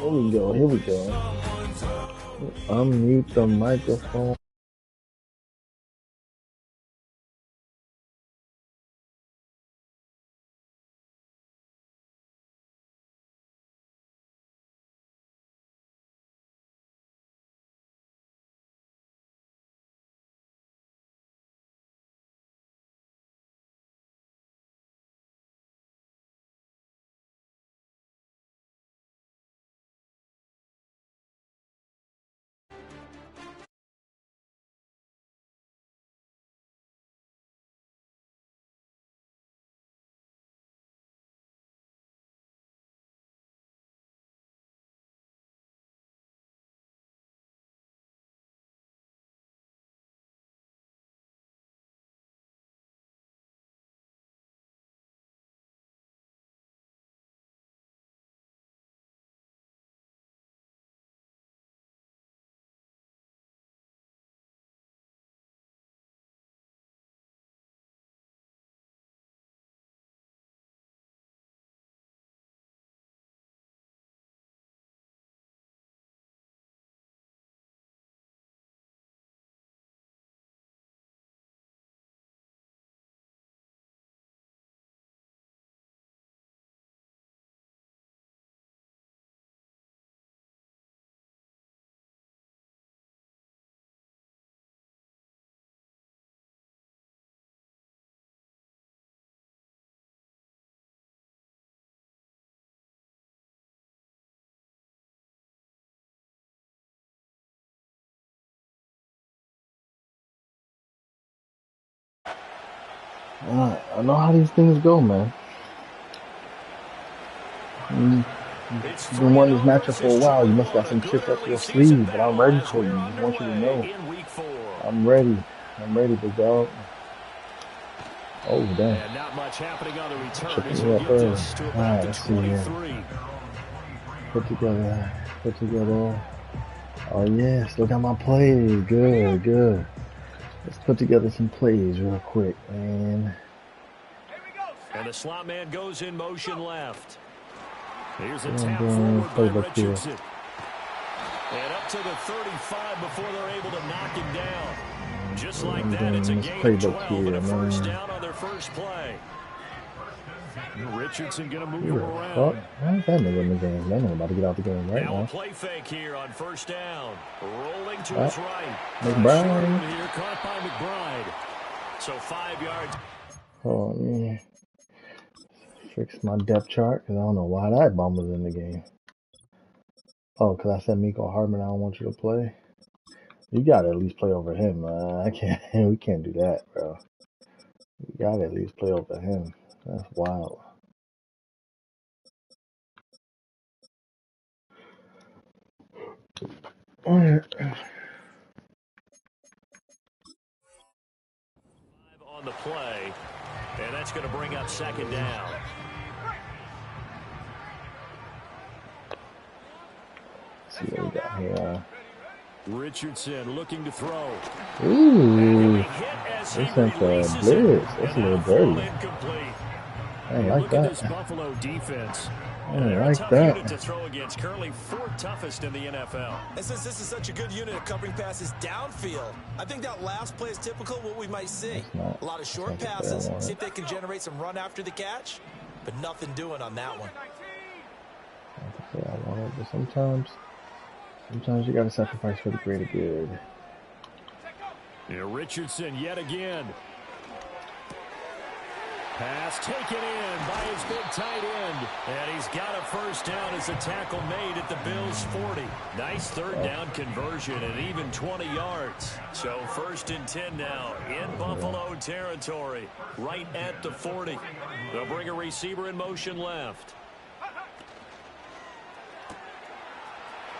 Here we go. Here we go. Unmute the microphone. I know how these things go, man. You've been wanting this matchup for a while. You must got some tricks up your sleeve, but I'm ready for you. I just want you to know. I'm ready. I'm ready, big dog. Oh, damn. And not much happening on the return. Alright, let's see here. Put together. Oh, yes. Look at my plays. Good. Let's put together some plays real quick, man. And the slot man goes in motion left. Here's a tap forward by Richardson. And up to the 35 before they're able to knock him down. Just like that, it's a gain of 12 and a first down on their first play. Richardson going to move him around. Why is that nigga in the game? That nigga about to get out the game right now. Now a play fake here on first down. Rolling to his right. McBride. Here caught by McBride. So 5 yards. Oh, man. Fix my depth chart, because I don't know why that bomb was in the game. Oh, because I said Miko Hardman, I don't want you to play. You got to at least play over him, man. We can't do that, bro. You got to at least play over him. That's wild. On the play, and that's going to bring up second down. Let's see what we got here. Richardson looking to throw. Ooh, this ain't a blitz. That's a little dirty. I ain't like that. This Buffalo defense. I ain't like that. Unit to throw against, currently 4th toughest in the NFL. And since this is such a good unit of covering passes downfield, I think that last play is typical of what we might see. A lot of short passes, see if they can generate some run after the catch, but nothing doing on that one. I want it, but sometimes you got to sacrifice for the greater good. Yeah, Richardson yet again. Pass taken in by his big tight end. And he's got a first down as a tackle made at the Bills' 40. Nice third down conversion and even 20 yards. So 1st and 10 now in Buffalo territory, right at the 40. They'll bring a receiver in motion left.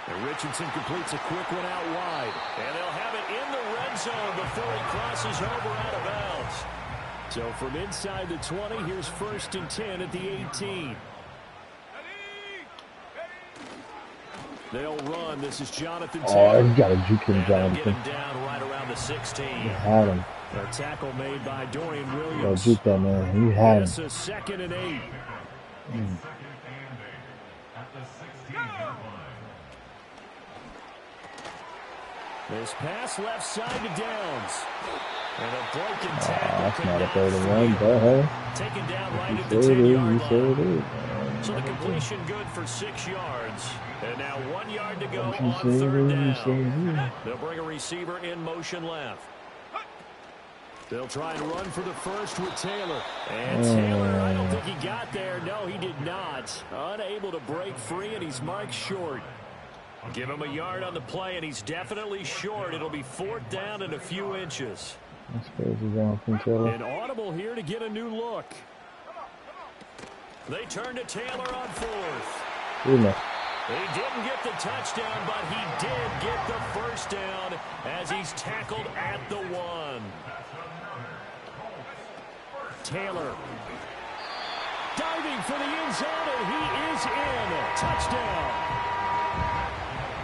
And Richardson completes a quick one out wide. And they'll have it in the red zone before he crosses over out of bounds. So from inside the 20, here's 1st and 10 at the 18. They'll run. This is Jonathan Taylor. Oh, you got to juke him, Jonathan. Get him down right around the 16. You had him. A tackle made by Dorian Williams. Yo, juke that, man. You had him. It's a 2nd and 8. This pass left side to Downs. And a broken tackle. That's not a 31, but hey. Taken down right at the 10-yard line. So the completion good for 6 yards. And now 1 yard to go on third down. They'll bring a receiver in motion left. They'll try and run for the first with Taylor. And Taylor, I don't think he got there. No, he did not. Unable to break free, and he's marked short. Give him a yard on the play, and he's definitely short. It'll be 4th down and a few inches. That's crazy down from Taylor. An audible here to get a new look. They turn to Taylor on 4th. Goodness. He didn't get the touchdown, but he did get the first down as he's tackled at the 1. Taylor diving for the end zone, and he is in. Touchdown.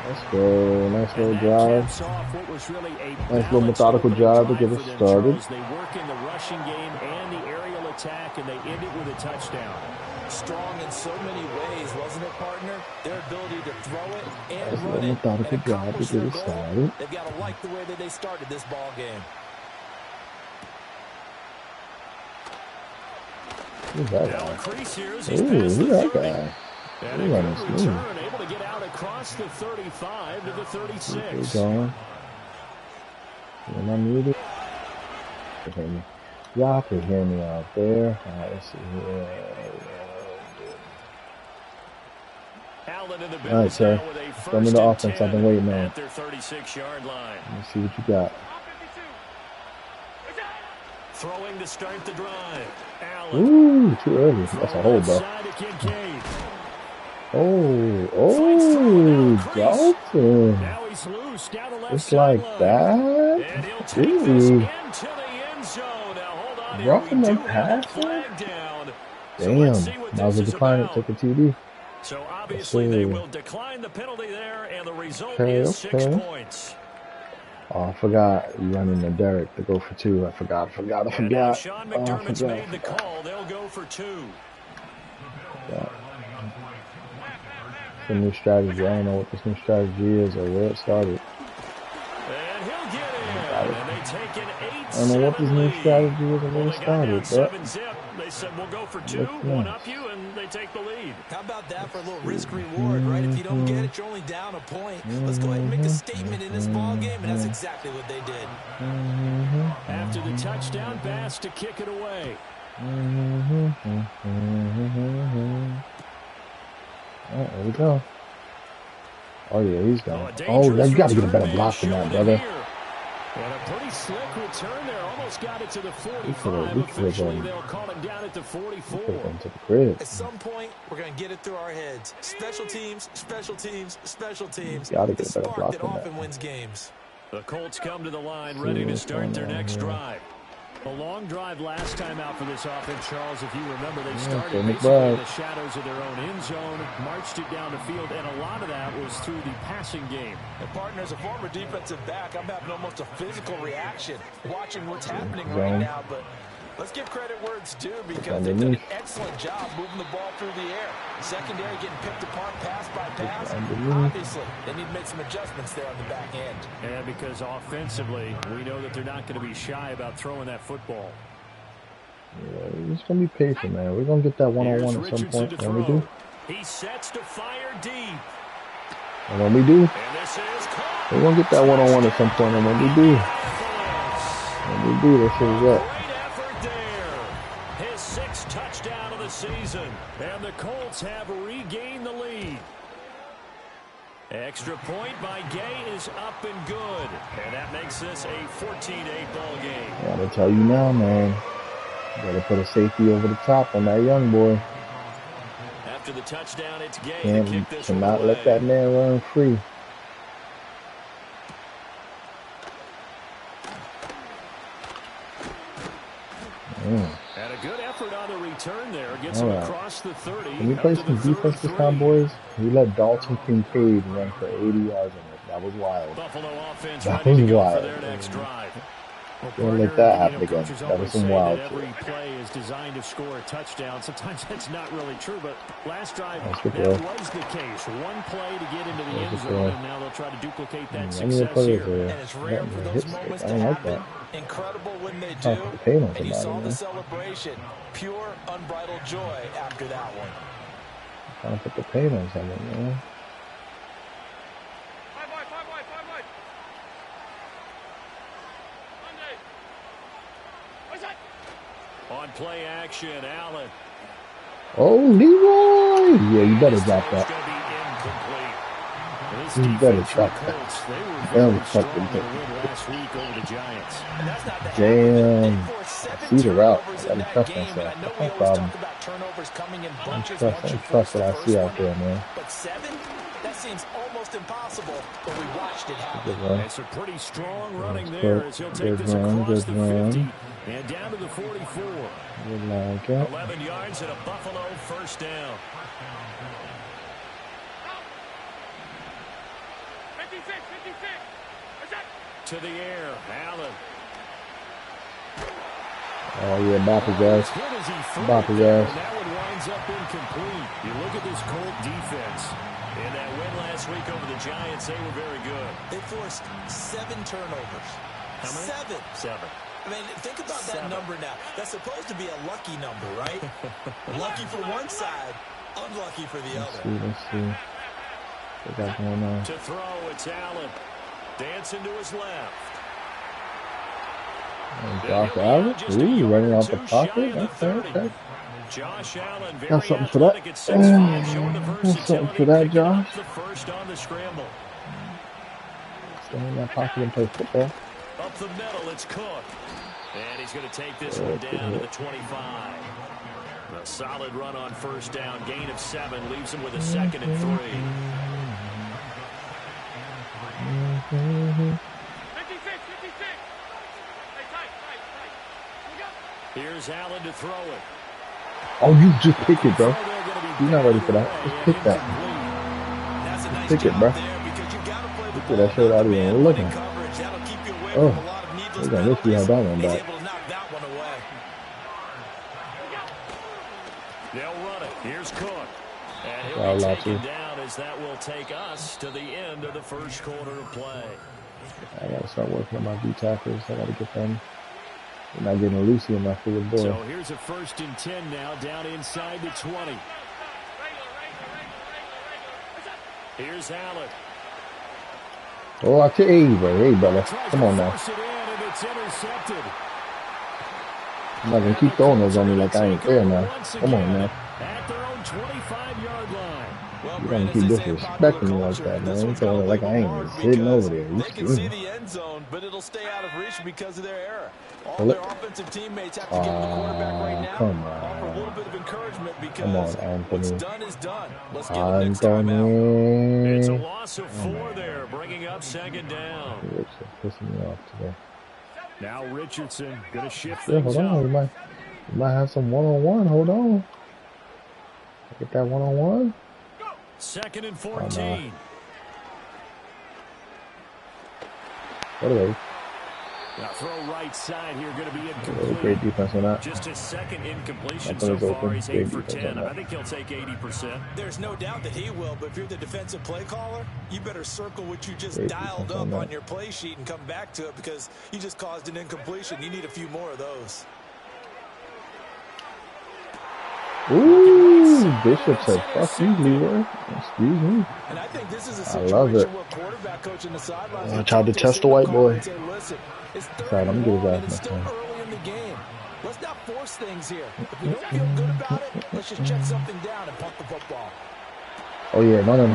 Let's go. Nice little drive. Nice little methodical drive to get us started. They work in the rushing game and the aerial attack, and they end it with a touchdown. Strong in so many ways, wasn't it, partner? Their ability to throw it and nice run little it methodical and drive to get us started. They've got to like the way that they started this ball game. Who's that Now guy? increase here as Ooh, he's who's past that the guy? 30. And a good return, able to get out across the 35 to the 36. Going. Am I muted? Y'all can hear me out there. Let's see here. Allen in the All right, sir. Tell me the offense I've been waiting on. At their 36-yard line. Let's see what you got. Throwing to start the drive. Allen. Ooh, too early. That's a hold, though. Dalton. Now he's loose down the left Just like that? And he'll take this Dude. into the end zone. Now hold on. Roughing We them do have a passing? flag down. Damn. Might as well decline it. Take a TD. So obviously they will decline the penalty there, and the result Okay, is 6 okay. points. Oh, I forgot. You running the Derek to go for 2. I forgot. And now Sean Oh, I McDermott's forgot. made the call. They'll go for 2. Yeah. It's a new strategy. I don't know what this new strategy is or where it started. And he'll get in. And they take an 8-7 I don't know what this new strategy is or where it started, but 7-zip. They said, we'll go for 2, one up you, and they take the lead. How about that for a little risk-reward, right? If you don't get it, you're only down a point. Let's go ahead and make a statement in this ball game, and that's exactly what they did. After the touchdown pass to kick it away. Oh, there we go. Oh, yeah, he's gone. Oh, you got to get a better block than that, brother. And a pretty slick return there. Almost got it to the 45. We could've Officially, they'll call him down at the 44. To the crib. At some point, we're going to get it through our heads. Special teams, special teams, special teams. Gotta get the a better spark block that than often that. wins games. The Colts come to the line, ready to start their next drive. A long drive last time out for this offense, Charles. If you remember, they started basically in the shadows of their own end zone, marched it down the field, and a lot of that was through the passing game. And partner, as a former defensive back, I'm having almost a physical reaction watching what's happening right now. But let's give credit where it's due because they've done an excellent job moving the ball through the air. Secondary getting picked apart pass by pass. Obviously, they need to make some adjustments there on the back end. And because offensively, we know that they're not going to be shy about throwing that football. Yeah, we're just going to be patient, man. We're going to get that one-on-one at some point. When we do. He sets to fire deep. And when we do, And this is caught. we're going to get that one-on-one at some point. And when we do, this is it. Great effort there. His 6th touchdown of the season. And the Colts have regained the lead. Extra point by Gay is up and good. And that makes this a 14-8 ball game. Gotta tell you now, man. Gotta put a safety over the top on that young boy. After the touchdown, it's Gay to kick this one Cannot away. let that man run free. And a good effort on the return there. Gets him across the 30. Can we play some defense this time, boys? We let Dalton Kincaid run for 80 yards in it. That was wild. Buffalo offense That ready was to go wild. for their next drive. Don't let that happen again. That was some wild shit. Every play is designed to score a touchdown. Sometimes that's not really true, but last drive, that good, bro. was the case. One play to get into the end end zone, and now they'll try to duplicate that I need to success put here. And it's rare for those moments to happen. Incredible when they do. And you saw the celebration. Pure, unbridled joy after that one. Trying to put the pain on something, man. On play action, Allen. Oh, Leroy! Yeah, you better drop that. You better drop that. That was fucking good. Damn. See the route. I gotta trust myself. That's no problem. I'm trust what I see out there, man. But 7? That seems almost impossible, but we watched it happen. It's a pretty strong running there as he'll take this across the 50 and down to the 44. 11 yards and a Buffalo first down. 56. To the air, Allen. Oh, yeah, bop his ass. Bop his ass. That one winds up incomplete. You look at this Colts defense. In that win last week over the Giants, they were very good. They forced 7 turnovers. How many? 7. I mean, think about that number now. That's supposed to be a lucky number, right? Lucky for one side, unlucky for the other. Let's see. What got going on? To throw, it's Allen. Dancing to his left. Josh Allen? Ooh, running off the pocket? Okay. Josh Allen, got something for that. Got something for that, Josh. Stay in that pocket and play football. Up the middle, it's Cook. And he's going to take this one down to the 25. A solid run on first down. Gain of 7 leaves him with a 2nd and 3. 56. Here's Allen to throw it. Oh, you just pick it, bro. You're not ready for that. Just pick that. Just pick it, bro. Look at that shit out of here. We're looking. Oh, we're going to see how that one back. They'll run it. Here's Cook. And he'll be taken down as that will take us to the end of the first quarter of play. I got to start working on my D tackles. I got to get them. They're not getting loosey enough for the boy. So here's a 1st and 10 now, down inside the 20. Here's Allen. Oh, I tell you, hey, brother. Come on now. I'm not going to keep throwing those on me like I ain't there now. Come on now. At their own 25-yard line. You're going to keep disrespecting me like that, man. You're throwing it like I ain't just sitting over there. They can see the end zone, but it'll stay out of reach because of their error. All their offensive teammates have to give the quarterback right now. Offer a little bit of encouragement because what's done is done. Let's give them next time out. It's a loss of 4 there, bringing up 2nd down. It's pissing me off today. Now Richardson going to shift Yeah, things hold on. up. We might have some one-on-one. Hold on. Get that one-on-one. 2nd and 14. What are they? Now throw right side here, going to be incomplete. Great defense on that. Just his 2nd incompletion so far. He's 8 for 10. I think he'll take 80%. There's no doubt that he will, but if you're the defensive play caller, you better circle what you just dialed up on your play sheet and come back to it because you just caused an incompletion. You need a few more of those. Ooh, Bishop said, fuck you, Leroy. Excuse me. And I think this is a situation where quarterback coach in the sidelines. I tried to test the white boy. It's Sorry, I'm going to get his ass still early in the game. Let's not force things here. If we don't feel good about it, let's just check something down and punt the football. Oh, yeah. No.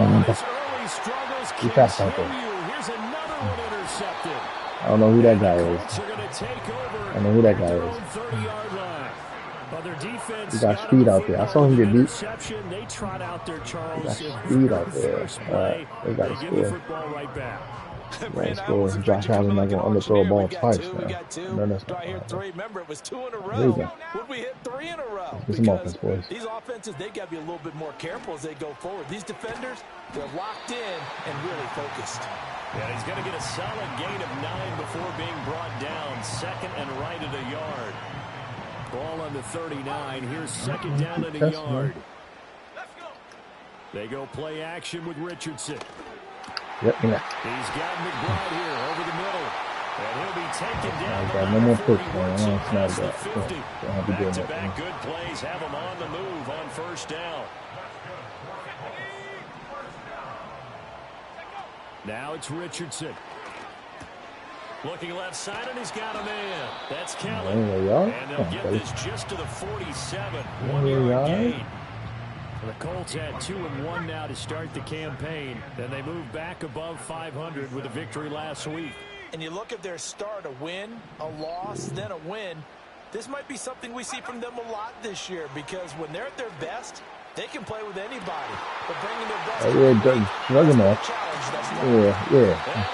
He fast out there. Here's another one intercepted. I don't know who that guy is. I don't know who that guy is. He got speed out there. I saw him get beat. They trot out there, Charles. He got speed out there. They got to score. Josh Allen not going to underthrow a ball twice now. No, that's not Remember, it was 2 in a row. There you go. Would we hit 3 in a row? Get some offense, boys. These offenses, they got to be a little bit more careful as they go forward. These defenders, they're locked in and really focused. Yeah, he's going to get a solid gain of 9 before being brought down. 2nd and right at a yard. Ball on the 39. Here's 2nd down and a yard. They go play action with Richardson. Yep, yeah. He's got McBride here over the middle. And he'll be taken down. I got no more push, man. I don't snap that. Back-to-back good plays have him on the move on first down. Now it's Richardson. Looking left side, and he's got a man. That's Kelly. And they'll get this just to the 47. 1-yard gain. The Colts had 2-1 now to start the campaign. Then they moved back above 500 with a victory last week. And you look at their start, a win, a loss, then a win. This might be something we see from them a lot this year, because when they're at their best, they can play with anybody. But bringing their best challenge, that's and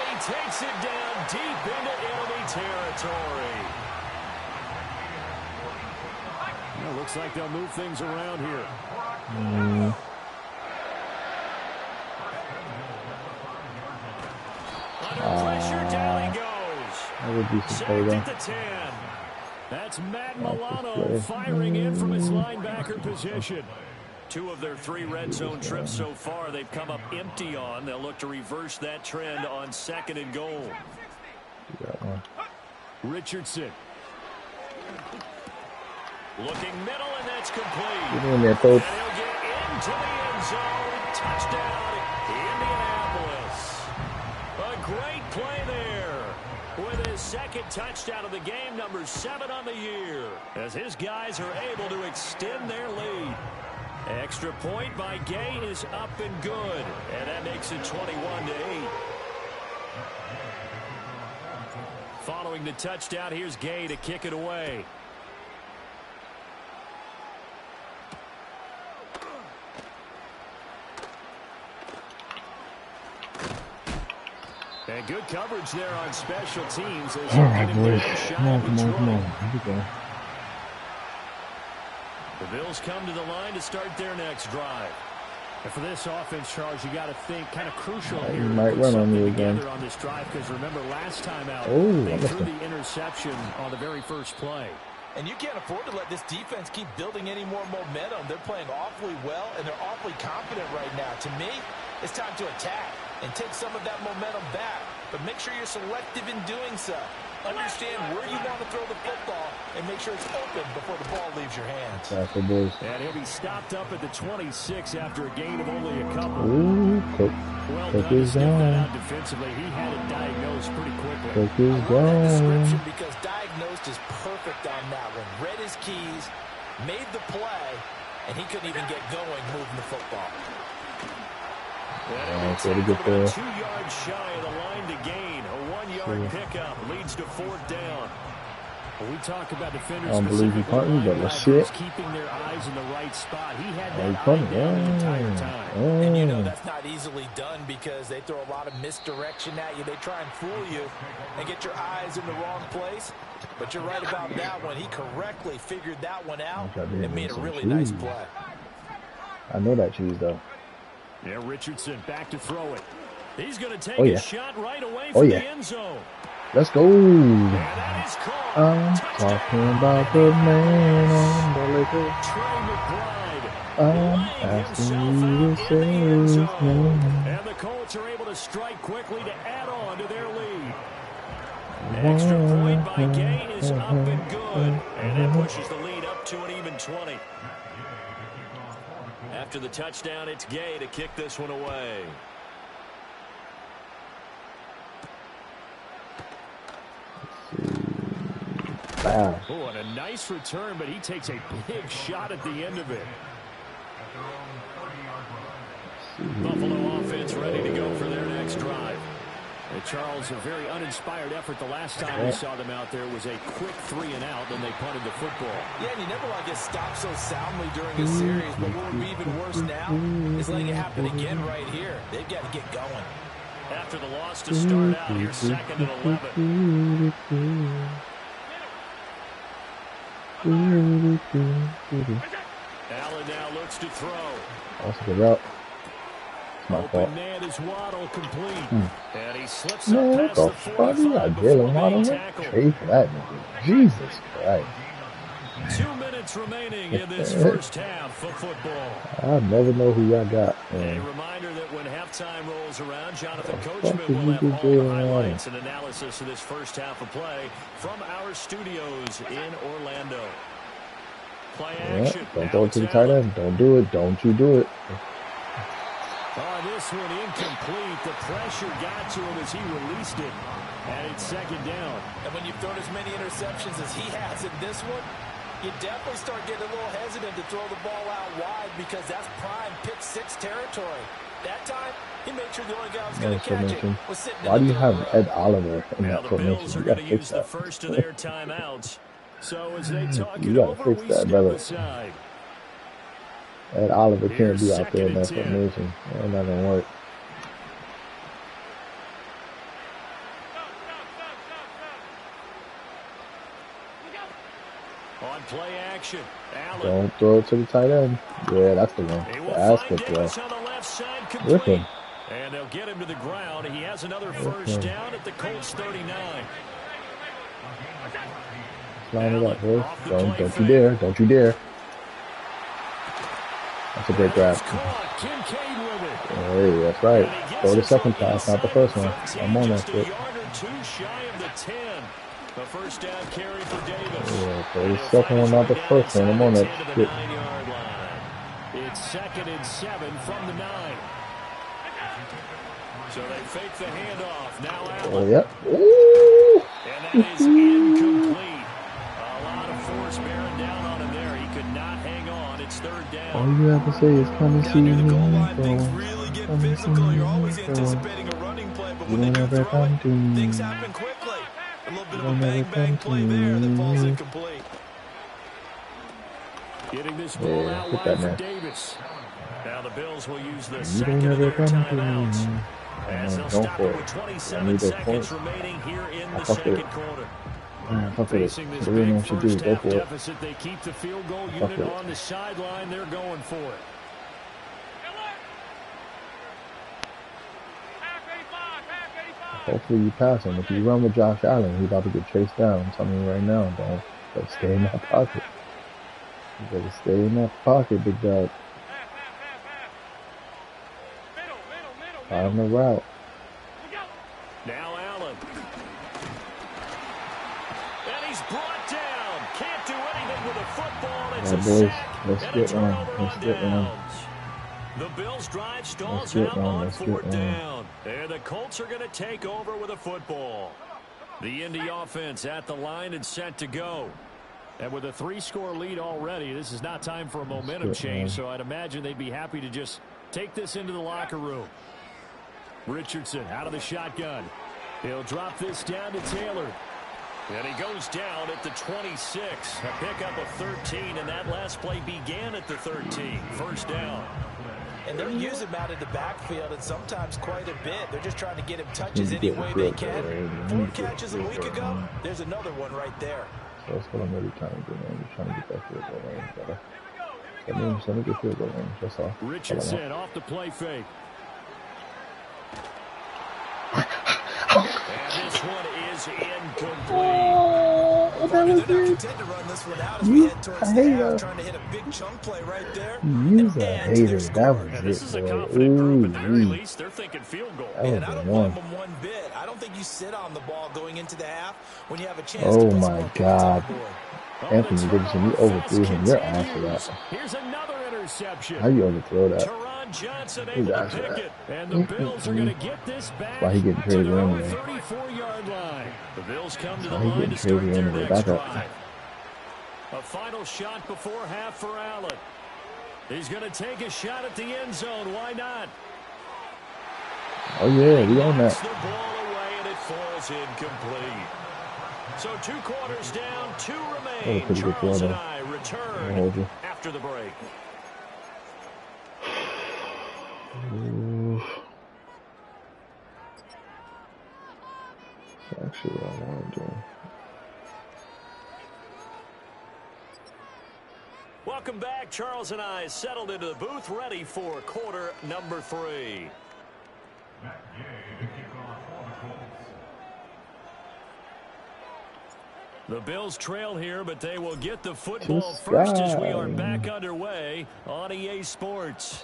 he takes it down deep into enemy territory. Well, looks like they'll move things around here. Under pressure, down he goes. That would be Sacked at the 10. That's Matt Milano firing in from his linebacker position. 2 of their 3 red zone trips so far they've come up empty on. They'll look to reverse that trend on 2nd and goal. Richardson. Looking middle, and that's complete. Get in there, Coltz. And he'll get into the end zone. Touchdown, Indianapolis. A great play there. With his 2nd touchdown of the game, number 7 on the year. As his guys are able to extend their lead. Extra point by Gay is up and good. And that makes it 21-8. Following the touchdown, here's Gay to kick it away. And good coverage there on special teams. All right, boys. Come on. Here we go. The Bills come to the line to start their next drive. And for this offense, Charles, you got to think kind of crucial here. You might run on you again. On this drive, because remember last time out, they threw the interception on the very first play. And you can't afford to let this defense keep building any more momentum. They're playing awfully well, and they're awfully confident right now. To me, it's time to attack and take some of that momentum back. But make sure you're selective in doing so. Understand where you want to throw the football and make sure it's open before the ball leaves your hands. That's the boys. And he'll be stopped up at the 26 after a gain of only a couple. Ooh, well done to sniff that out defensively. He had it diagnosed pretty quickly. I love that description because diagnosed is perfect on that one. Read his keys, made the play, and he couldn't even get going moving the football. Pretty good there. 2 yards shy of the line to gain. A 1-yard pickup leads to 4th down. When we talk about defenders, I don't believe he punting, but let's see it. Keeping their eyes in the right spot. He had that eye down the entire time. And you know that's not easily done because they throw a lot of misdirection at you. They try and fool you and get your eyes in the wrong place. But you're right about that one. He correctly figured that one out and made a really nice play. I know that cheese, though. Yeah, Richardson back to throw it. He's going to take a shot right away from the end zone. Let's go. I'm talking about the man on the liquor. I'm asking you to say his name. And the Colts are able to strike quickly to add on to their lead. Extra point by Gay is up and good. And that pushes the lead up to an even 20. After the touchdown, it's Gay to kick this one away. Wow. Oh, and a nice return, but he takes a big shot at the end of it. Buffalo offense ready to go for their next drive. And Charles, a very uninspired effort. The last time we saw them out there was a quick 3-and-out, then they punted the football. Yeah, and you never want to get stopped so soundly during a series, but what would be even worse now is letting it happen again right here. They've got to get going. After the loss to start out, here 2nd and 11. Allen now looks to throw. That's a good route. My fault. Man is Waddle complete. And he slips Man, up what past the the fuck? You got Jalen Waddle? Pay for that nigga. Jesus Christ. 2 minutes remaining in this first half of football. I never know who y'all got. A reminder that when halftime rolls around, Jonathan Coachman will have all the highlights and analysis of this first half of play from our studios in Orlando. Play action. Don't throw it to the tight end. Don't do it. Don't you do it. Oh, this one incomplete. The pressure got to him as he released it. And it's second down. And when you've thrown as many interceptions as he has in this one, you definitely start getting a little hesitant to throw the ball out wide because that's prime pick six territory. That time, he made sure the only guy who was going to catch it was sitting in the Why do you have line. Ed Oliver in that The formation? Bills You are got going to to fix use the that. first of their timeouts. So as they talk You it gotta over, fix we that, step brother. aside. Ed Oliver can't Here's be out there in that second and 10. formation. Ain't not gonna work. On play action, Allen. Don't throw it to the tight end. Yeah, that's the one. He will That's the find play. Davis on the left side, Rip complete. him. And they'll get him to the ground. He has another Rip first him. down at the Colts 39. Line it up, boys. Off the Don't play you fake. dare. Don't you dare. That's a great grab. It's caught. Kincaid with it. Hey, that's right. And he Throw gets the us second on pass, not the inside first one. 15, I'm on that just a shit. yard or two shy of the 10. The first down carry for Davis. Yeah, throw And the he'll second find one, his not way the down first one. I'm inside on the that 10 to the shit. 9-yard line. It's 2nd and 7 from the 9. So they fake the handoff. Now Oh, Allen. yep. Ooh. And that is incomplete. A lot of force bearing down on him there. He could not hang on. It's third down. All you have to say is come and see Down near the me. goal line, Go. things really get Come and see physical. You're always me. Go. anticipating a running play, but You when they don't do ever throw it, come to me. things happen quickly. A little bit You of a don't ever bang-bang come to play there that falls me. incomplete. Getting this ball Yeah, out hit wide that for man. Davis. Now the Bills will use the You second don't of ever their come to timeouts. me. As they'll Go stop for it it. with I 27 need those seconds points. remaining here in I the fuck with second it. quarter. Man, fuck with it. Facing this What do you big want you to do? first Go half for it. deficit, they keep the field goal Fuck unit with it. on the sideline. They're going for it. Hopefully you pass him. If you run with Josh Allen, he's about to get chased down. I'm telling you right now, dog. But stay in that pocket. You better stay in that pocket, big dog. Find the route. Now Allen. And he's brought down. Can't do anything with a football. It's Yeah, a boys, sack let's and a get one. turnover Let's on get one. downs. The Bills drive stalls get out one. on Let's get 4th one. down. And the Colts are going to take over with a football. The Indy offense at the line and set to go. And with a 3-score lead already, this is not time for a momentum change, so I'd imagine they'd be happy to just take this into the locker room. Richardson out of the shotgun. He'll drop this down to Taylor. And he goes down at the 26. A pickup of 13, and that last play began at the 13. First down. And they're using him out in the backfield, and sometimes quite a bit. They're just trying to get him touches any way they can. 4 catches a week ago. There's another one right there. So that's what I'm really trying to do, man. I'm trying to get that field goal range better. Let me get field goal range. That's all. Richardson off the play fake. And this one is incomplete. They're not content to run this one out as we head towards the half, trying to hit a big chunk play right there. You's a hater. That was And this is it, a boy. confident group. At the very Ooh, least, they're thinking field goal. that And was I the don't blame one. them one bit. I don't think you sit on the ball going into the half when you have a chance to Oh put some my more points God. on the board. Anthony Richardson, you overthrew him. Your ass for that. Here's another interception. How you overthrow that? Teron Johnson His able to ass for pick that. it. And the Bills are going to get this back Why he getting to traded their own anyway? 34-yard line. The Bills come to the Why he line getting to start traded their anyway? next Back up. drive. A final shot before half for Allen. He's going to take a shot at the end zone. Why not? Oh yeah, we on Knocks that. the ball away, and it falls incomplete. So 2 quarters down, 2 remain. pretty good Charles throw, and though. I I'll return hold you. after the break. Ooh. That's actually what I want to do. Welcome back. Charles and I settled into the booth, ready for quarter number 3. The Bills trail here, but they will get the football first as we are back underway on EA Sports.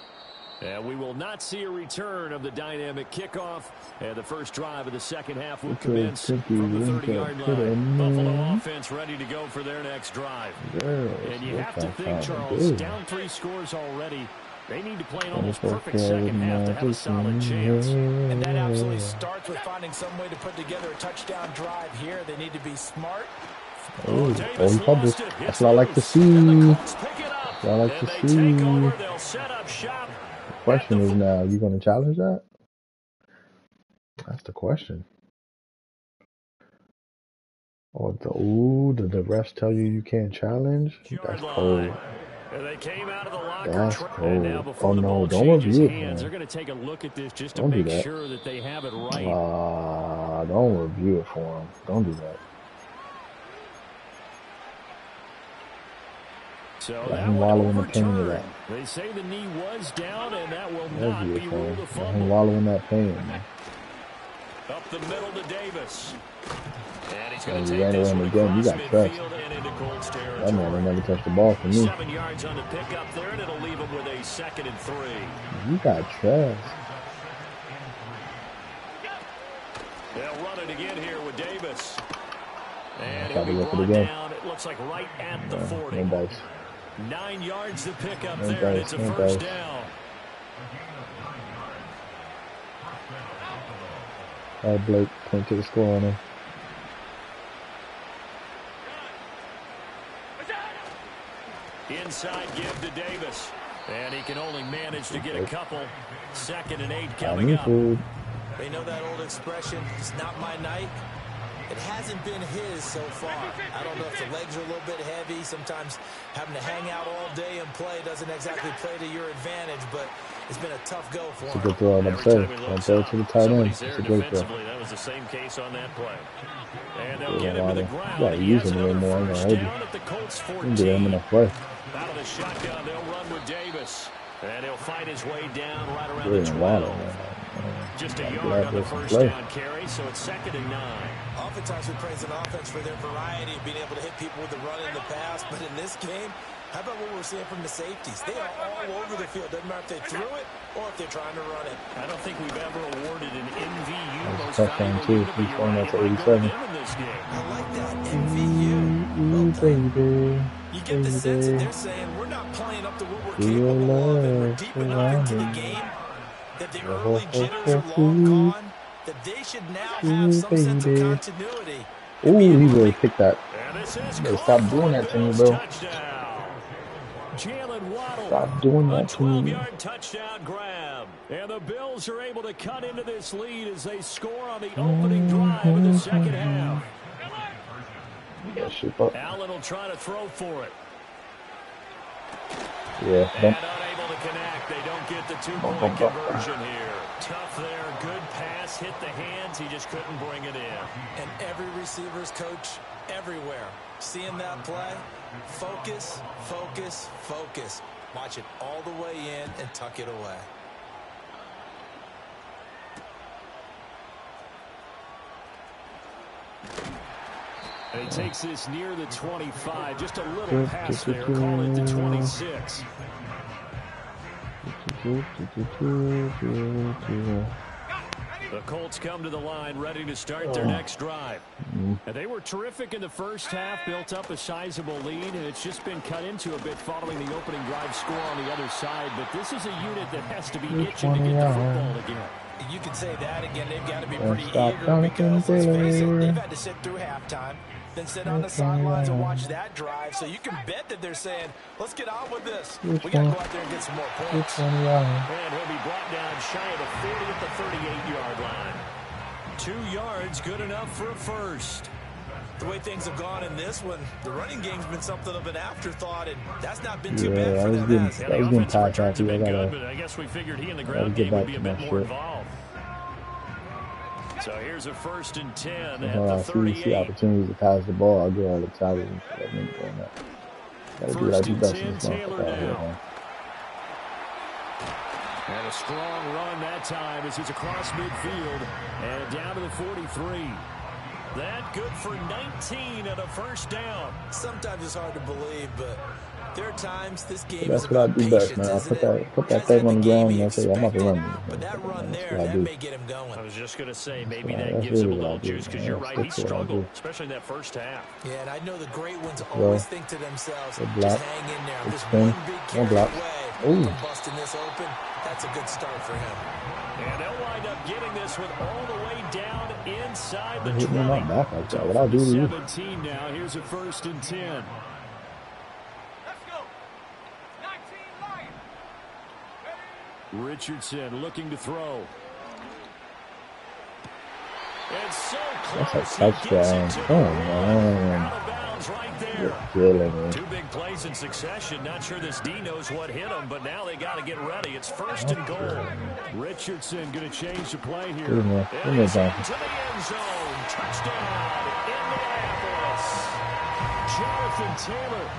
And we will not see a return of the dynamic kickoff. And the first drive of the second half will commence from the 30-yard line. Buffalo offense ready to go for their next drive. And you have to think, Charles, down 3 scores already. They need to play an almost perfect second half to have a solid chance. And that absolutely starts with finding some way to put together a touchdown drive here. They need to be smart. Oh, he published. That's what I like to see. That's what I like to see. The question is now, you going to challenge that? That's the question. Oh, did the refs tell you can't challenge? That's cold. That's cold. Oh no, don't review it. They're going to take a look at this just to don't make sure that they have it right. Don't review it for them. Don't do that. So let him wallow in the pain of that. They say the knee was down, and that will not be ruled a fumble. Let him wallow in that pain, man. Up the middle to Davis. And he's going to take this one again. You got trust. That man ain't never touched the ball for me. 7 yards on the pickup there, and it'll leave him with a 2nd and 3. You got trust. They'll run it again here with Davis. And he'll be brought down, it looks like right at the 40. 9 yards to pick up there, and it's a first down. All right, Blake, point to the score on him. Inside give to Davis. And he can only manage to get a couple. 2nd and 8 coming up. They know that old expression, it's not my night. It hasn't been his so far. I don't know if the legs are a little bit heavy. Sometimes having to hang out all day and play doesn't exactly play to your advantage, but it's been a tough go for him. It's a good throw, I'm saying. Don't throw it to the tight end. It's a great throw. That was the same case on that play. And they'll get him to the ground. You gotta use him a little more. I'm gonna hold you. You can get him enough play. Out of the shotgun, they'll run with Davis. And he'll fight his way down right around the 12. Just a yard on the first down carry, so it's 2nd and 9. Oftentimes we praise an offense for their variety of being able to hit people with the run in the pass, but in this game, how about what we're seeing from the safeties? They are all over the field. Doesn't matter if they threw it or if they're trying to run it. I don't think we've ever awarded an MVU most touchdown too. He's going up to 87. I like that, MVU. Baby. You get the sense that they're saying we're not playing up to what we're capable of, and we're deep enough into the game that the early jitters are long gone, that they should now have some sense of continuity. Ooh, he really picked that. Stop doing that to me, bro. Stop doing that to me. 12-yard touchdown grab. And the Bills are able to cut into this lead as they score on the opening drive of the second half. Allen will try to throw for it. Yeah. And unable to connect. They don't get the 2-point conversion here. Tough there. Good pass. Hit the hands. He just couldn't bring it in. And every receiver's coach everywhere. Seeing that play, focus, focus, focus. Watch it all the way in and tuck it away. And he takes this near the 25. Just a little pass there. Call it the 26. The Colts come to the line ready to start their next drive. And they were terrific in the first half, built up a sizable lead, and it's just been cut into a bit following the opening drive score on the other side. But this is a unit that has to be itching to get the football again. You can say that again. They've got to be pretty eager because, let's face it, they've had to sit through halftime, then sit on the sidelines and watch that drive. So you can bet that they're saying, let's get on with this. We got to go out there and get some more points. And he'll be brought down shy of the 40 at the 38-yard line. 2 yards, good enough for a first. The way things have gone in this one, the running game's been something of an afterthought, and that's not been too bad for them. The offensive returns have been good, but I guess we figured he in the ground game would be a bit more involved. So here's a 1st and 10 at the 38. See opportunities to pass the ball. I'll get all excited and let me go on that. Gotta do what I do best in this motherfucker out here, man. And a strong run that time as he's across midfield and down to the 43. That good for 19 and a first down. Sometimes it's hard to believe, but there are times this game That's is what I about do best, patience, man. I isn't it? put that thing on the ground and I say, I'm about to run. But that run That's there, what I that do. may get him going. I was just going to say, maybe That's that gives him a really what I little do, juice, because man. you're right, he struggled, especially in that first half. Yeah, and I know the great ones always think to themselves, Good just block. hang in there. Good Just spin. one big One carry block. away Ooh. from busting this open. That's a good start for him. And they'll wind up getting this one all the way down inside the 20. Hit me in my back like that. What I do to you? 17 now. Here's a 1st and 10. Let's go. 19 Lions. Richardson looking to throw. It's so That's close. a touchdown. Come on. Out of bounds right there. You're killing me. 2 big plays in succession. Not sure this D knows what hit him, but now they got to get ready. It's 1st and goal. Richardson going to change the play here. Give me Into the Johnson. end zone. Touchdown, Indianapolis. Jonathan Taylor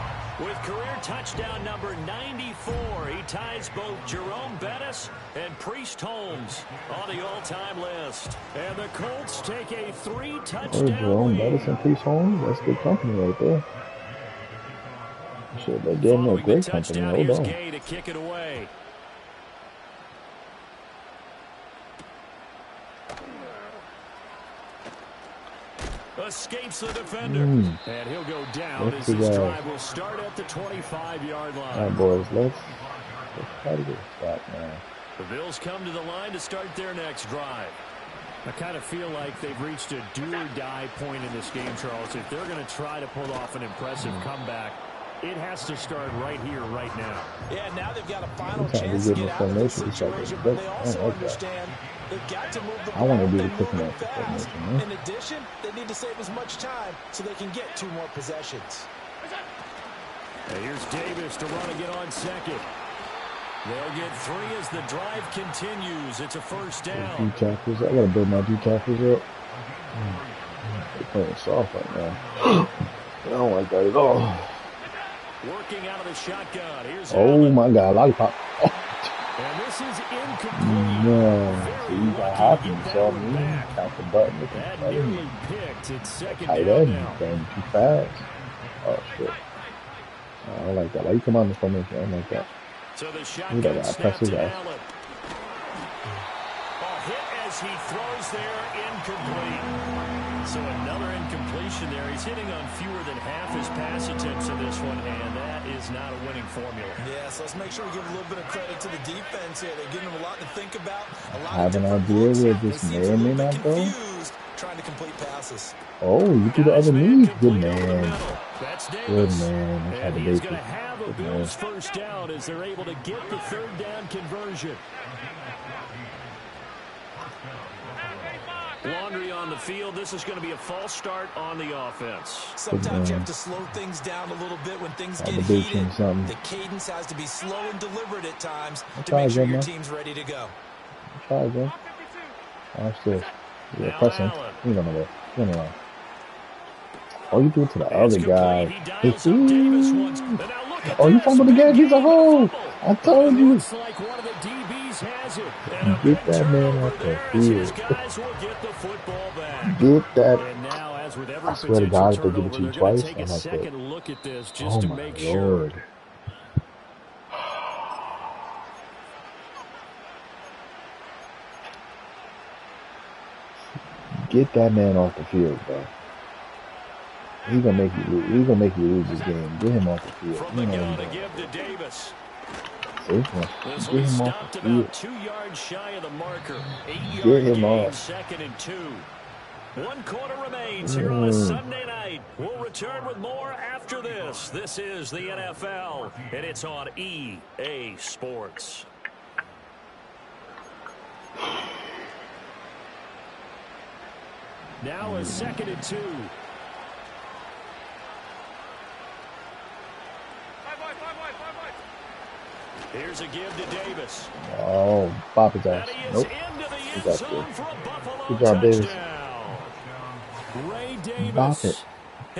with career touchdown number 94. He ties both Jerome Bettis and Priest Holmes on the all-time list. And the Colts take a 3-touchdown Jerome Bettis and Priest Holmes. That's good company right there. Shit, they're getting a great company. Hold on. Gay to kick it away. Escapes the defender. And he'll go down as this drive will start at the 25-yard line. All right, boys, let's try to get a stop now. The Bills come to the line to start their next drive. I kind of feel like they've reached a do-or-die point in this game, Charles. If they're going to try to pull off an impressive comeback, it has to start right here, right now. Yeah, now they've got a final chance to get out of this situation, but they also like understand they've got to move the I want ball to do the and cooking move up it fast. formation. In addition, they need to save as much time so they can get 2 more possessions. And here's Davis to run again on second. They'll get 3 as the drive continues. It's a 1st down. D-tackles. I got to build my D-tackles up. They're playing soft right now. I don't like that at all. Working out of the shotgun. Here's Oh, Allen. my God. Lollipop. Oh. And this is incomplete. No. So you got hockey. You saw me. Count the button. That nearly picked. It's 2nd Tight down end. now. Going too fast. Oh, shit. I don't like that. Why you come on this formation? I don't like that. So the Look shotgun at that. snap Press his to ass. Allen. A hit as he throws there, incomplete. So another incompletion there. He's hitting on fewer than half his pass attempts in this one, and that is not a winning formula. Yeah, so let's make sure we give a little bit of credit to the defense here. They're giving them a lot to think about. A lot I have of an different idea looks. where They this seem may a or may little bit not go. confused trying to complete passes. Oh, you do the Guys, other man knee. Good complete over the man. middle. That's Good Davis. man. That's how And the he's basic. going to have a Good man. Bills 1st down as they're able to get the 3rd down conversion. Laundry on the field. This is going to be a false start on the offense. Sometimes you have to slow things down a little bit when things get Have the heated. basic something. The cadence has to be slow and deliberate at times to try make sure again, your man. team's ready to go. Try again. Watch this. You're Now pressing. Allen. You don't know that. You don't know. Oh, you do it to the It's other complete. guy. He dials up Davis once. And now look at Oh, you this. fumbled again. He's a hole. I told It you. looks like one of the DBs has it. And a Get big that man turnover off the there as his field. guys will get the football back. Get that. And now, as with every I swear to potential God, if they give it turnover, to you they're going twice, to take I'm a like, second look at this just Oh to my make sure. Lord. Get that man off the field, bro. He's gonna make you lose. He's gonna make you lose this game. Get him off the field. From the gun to give to Davis. See? This Get one him off stopped the about field. 2 yards shy of the marker. 8-yard Get him gain, off. 2nd and 2. 1 quarter remains here on a Sunday night. We'll return with more after this. This is the NFL, and it's on EA Sports. Now a 2nd and 2. Here's a give to Davis. Oh, pop his ass. And he is Nope. into the He end got zone you. for a Buffalo Good job, Davis. touchdown. Ray Bop Davis, it.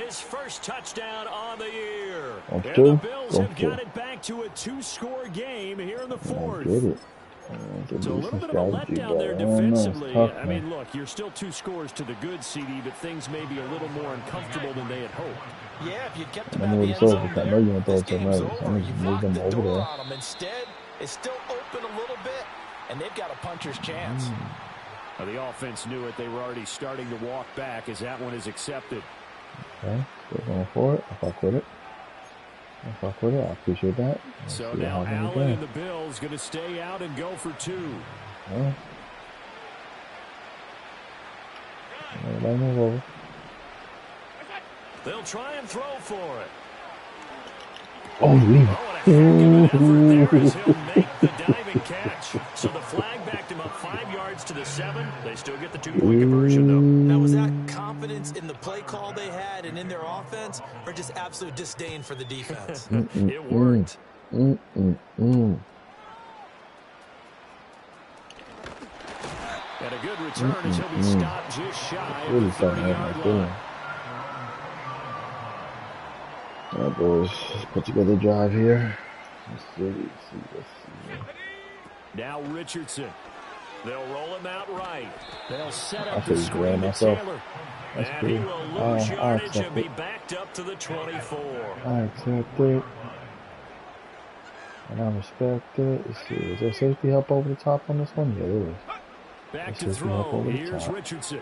his first touchdown on the year. Go And two. the Bills Go have two. got it back to a 2-score game here in the I 4th. get it. It's a little bit of a letdown there defensively. I mean, look, you're still 2 scores to the good, CD, but things may be a little more uncomfortable than they had hoped. Yeah, if you kept them out of the end zone there, this game's over. You've locked the door on them. Instead, it's still open a little bit, and they've got a puncher's chance. Well, the offense knew it. They were already starting to walk back as that one is accepted. Okay, still going for it. I fuck with it. I appreciate that. So now Allen and the Bills going to stay out and go for 2. Yeah. Everybody move over. They'll try and throw for it. Oh, leave. There as he'll make the diving catch. So the flag backed him up 5 yards to the 7. They still get the 2-point conversion, though. Now, was that confidence in the play call they had and in their offense, or just absolute disdain for the defense? It worked. And a good return as he'll be stopped just shy of the 30-yard line. All right, boys, let's put together a drive here. Let's see. Now Richardson. They'll roll him out right. They'll set up the the screen to Taylor. That's and cool. he will lose yardage and be backed up to the 24. I accept it. And I respect it. Let's see. Is there safety help over the top on this one? Yeah, there is. Back to throw. Here's Richardson.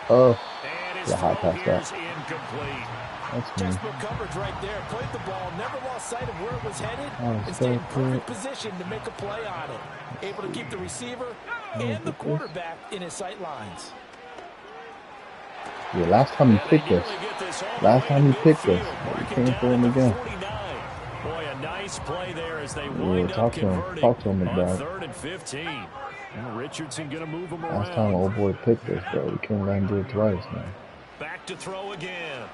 Oh. The high pass that. That's textbook coverage right there. Played the ball, never lost sight of where it was headed, and stayed in perfect position to make a play on it. Able to keep the receiver and the quarterback in his sight lines. Yeah, last time he picked us, he came for him again. Boy, a nice play there as they wind up converting talk to him on about 3rd and 15. And Richardson going to move him around. Last time old boy picked us, bro. We came around and did it twice, man. Back to throw again.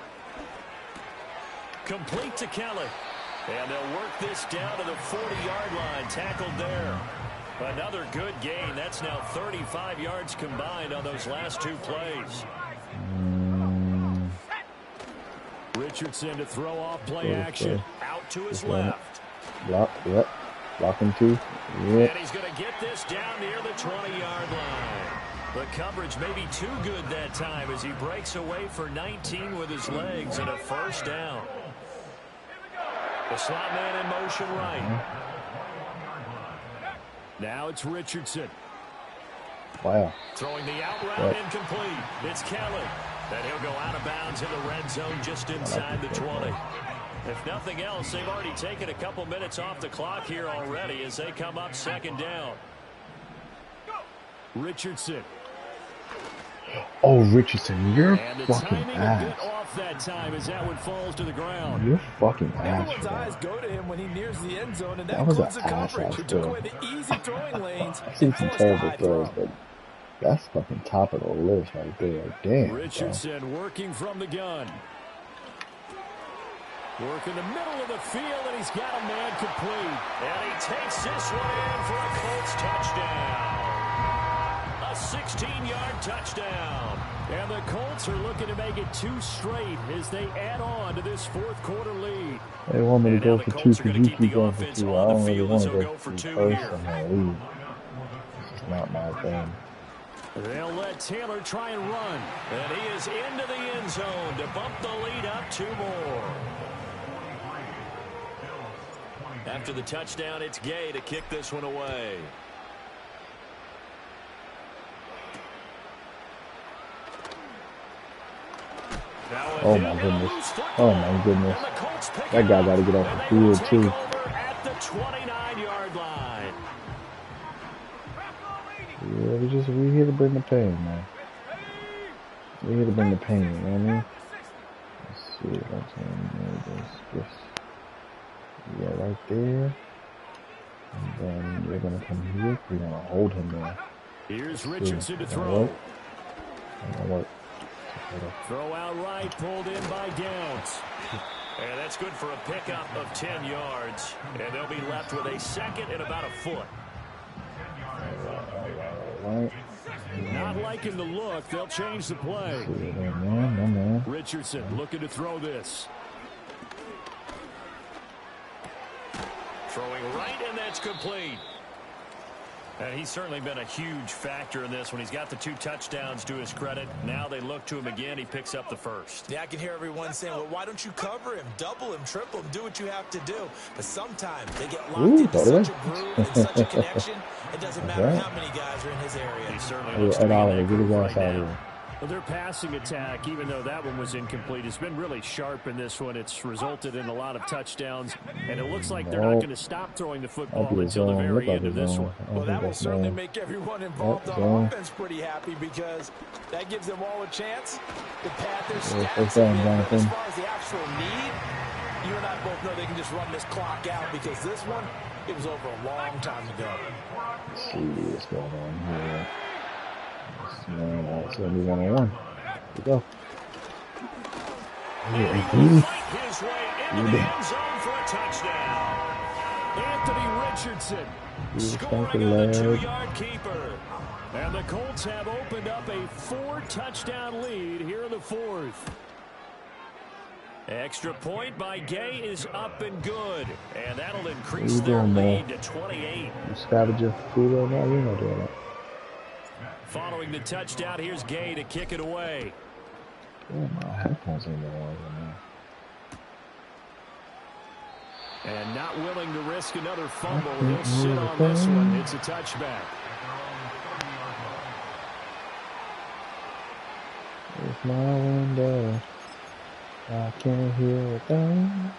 Complete to Kelly. And they'll work this down to the 40-yard line. Tackled there. Another good gain. That's now 35 yards combined on those last 2 plays. Richardson to throw off play action. Out to his left. Block, yep. Blocking 2. Yep. And he's going to get this down near the 20-yard line. The coverage may be too good that time as he breaks away for 19 with his legs and a first down. The slot man in motion right. Now it's Richardson. Wow. Throwing the out route incomplete. It's Kelly. And he'll go out of bounds in the red zone just inside the 20. If nothing else, they've already taken a couple minutes off the clock here already as they come up 2nd down. Richardson. Oh, Richardson, you're and the fucking timing ass. a bit off that time as that one falls to the ground. You're fucking ass. Everyone's eyes go to him when he nears the end zone, and that was includes an the ass coverage. He took away the easy throwing lanes. I've seen some terrible throws, but that's fucking top of the list right there. Damn. Richardson bro. working from the gun. Work in the middle of the field, and he's got a man complete. And he takes this one in for a Coltz touchdown. A 16-yard touchdown. And the Colts are looking to make it 2 straight as they add on to this 4th quarter lead. They want me to go for 2 because you keep going for 2. I don't really want to go for 2 first in the league. This is not my thing. They'll let Taylor try and run. And he is into the end zone to bump the lead up 2 more. After the touchdown, it's Gay to kick this one away. Oh my goodness. Oh my goodness. That guy got to get off the field too. At the 29-yard line. Yeah, we here to bring the pain, man. We here to bring the pain, you know what I mean? Let's see, this. Yeah, right there. And then we're gonna come here. We're gonna hold him there. Here's Richardson to throw. Work. Throw out right, pulled in by Downs. And that's good for a pickup of 10 yards. And they'll be left with a 2nd and about a foot. Right. Not liking the look. They'll change the play. Man. Richardson looking to throw this. Throwing right, and that's complete. And he's certainly been a huge factor in this when he's got the 2 touchdowns to his credit. Now they look to him again. He picks up the first. Yeah, I can hear everyone saying, well, why don't you cover him, double him, triple him, do what you have to do. But sometimes they get locked into such a groove and such a connection, it doesn't matter how many guys are in his area. He certainly looks to be in that group right now. Well, their passing attack, even though that one was incomplete, has been really sharp in this one. It's resulted in a lot of touchdowns, and it looks like they're not going to stop throwing the football until the very end of this one. Well, that will certainly make everyone involved on offense pretty happy because that gives them all a chance to pad their stats. As far as the actual need, you and I both know they can just run this clock out because this one, it was over a long time ago. Let's see what's going on here. It's going to be 1-on-1. Here we go. His way into the end zone for a touchdown. Anthony Richardson scoring on the 2-yard keeper. And the Colts have opened up a 4-touchdown lead here in the 4th. Extra point by Gay is up and good. And that'll increase their lead to 28. You scavenging food right now? You're not doing that. Following the touchdown, here's Gay to kick it away. Oh, my headphones ain't going on. And not willing to risk another fumble. He'll sit on this one. It's a touchback. It's my window. I can't hear a thing.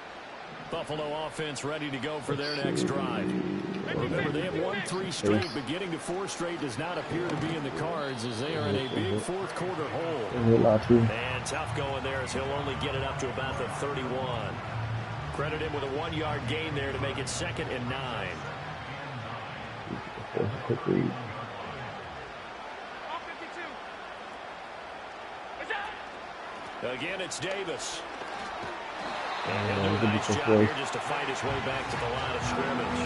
Buffalo offense ready to go for their next drive. Remember, they have won 3 straight, but getting to 4 straight does not appear to be in the cards as they are in a big 4th quarter hole. And tough going there as he'll only get it up to about the 31. Credit him with a 1-yard gain there to make it 2nd and 9. Quick read. Again, it's Davis. And he'll do a nice job here just to fight his way back to the line of scrimmage.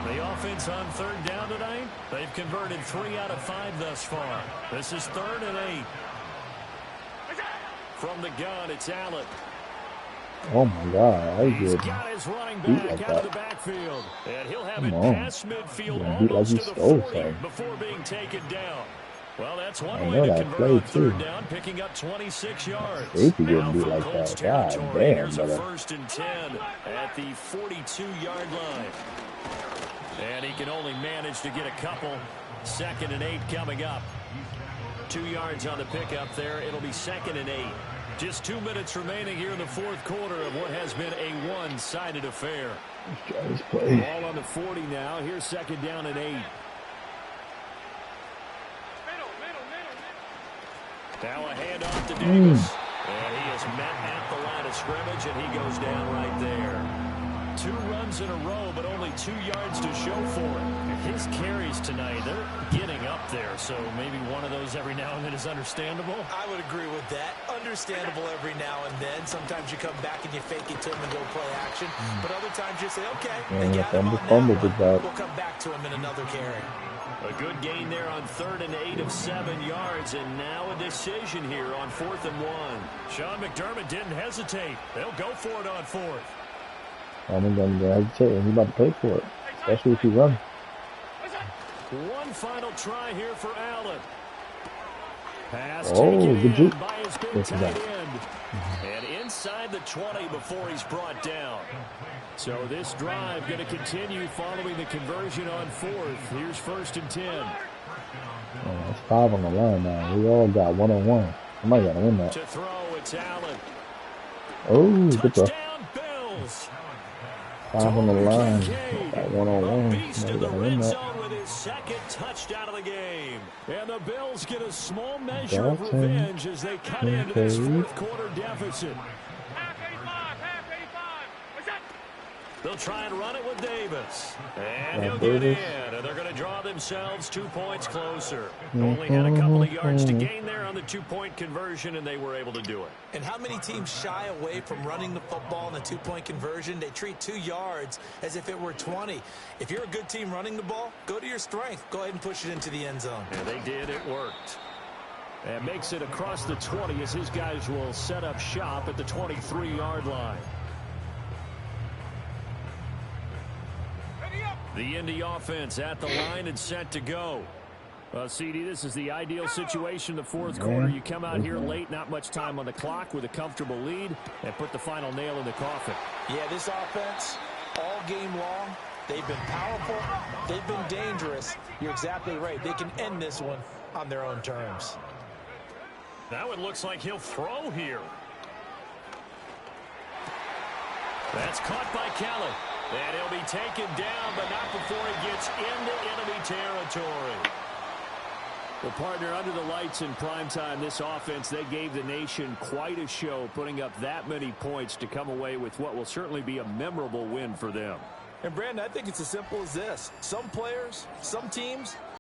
The offense on 3rd down tonight, they've converted 3 out of 5 thus far. This is 3rd and 8. From the gun, it's Allen. Oh my God! He's got his running back out of the backfield, and he'll have it past midfield almost to the 40 before being taken down. Well, that's one way to convert on 3rd down, picking up 26 yards. Now from Colts territory, here's a 1st and 10 at the 42-yard line. And he can only manage to get a couple. 2nd and 8 coming up. 2 yards on the pickup there. It'll be 2nd and 8. Just 2 minutes remaining here in the 4th quarter of what has been a one-sided affair. Ball on the 40 now. Here's 2nd down and 8. Now a handoff to Davis. And he is met at the line of scrimmage, and he goes down right there. 2 runs in a row, but only 2 yards to show for it. His carries tonight, they're getting up there, so maybe one of those every now and then is understandable. I would agree with that. Understandable every now and then. Sometimes you come back and you fake it to him and go play action. But other times you say, okay, they got him on that. We'll come back to him in another carry. A good gain there on 3rd and 8 of 7 yards, and now a decision here on 4th and 1. Sean McDermott didn't hesitate. They'll go for it on 4th. I'm going to hesitate, and he's about to pay for it, especially if you run. One final try here for Allen. Pass good taken by his big tight end. And inside the 20 before he's brought down. So this drive going to continue following the conversion on 4th. Here's 1st and 10. It's 5 on the line now. We all got 1-on-1. Somebody got to win that. To throw, it's Allen. Oh, good throw. Touchdown, Bills. 5 on the line. Got 1-on-1. Beast in the red zone with his 2nd touchdown of the game. And the Bills get a small measure of revenge as they cut into this 4th quarter deficit. They'll try and run it with Davis. And he'll get in. And they're going to draw themselves 2 points closer. Only had a couple of yards to gain there on the 2-point conversion, and they were able to do it. And how many teams shy away from running the football in a 2-point conversion? They treat 2 yards as if it were 20. If you're a good team running the ball, go to your strength. Go ahead and push it into the end zone. Yeah, they did. It worked. And makes it across the 20 as his guys will set up shop at the 23-yard line. The Indy offense at the line and set to go. Well, CD, this is the ideal situation in the fourth quarter. You come out here late, not much time on the clock with a comfortable lead, and put the final nail in the coffin. Yeah, this offense, all game long, they've been powerful, they've been dangerous. You're exactly right. They can end this one on their own terms. Now it looks like he'll throw here. That's caught by Kelly. And he'll be taken down, but not before he gets into enemy territory. Well, partner, under the lights in primetime, this offense, they gave the nation quite a show, putting up that many points to come away with what will certainly be a memorable win for them. And, Brandon, I think it's as simple as this. Some players, some teams,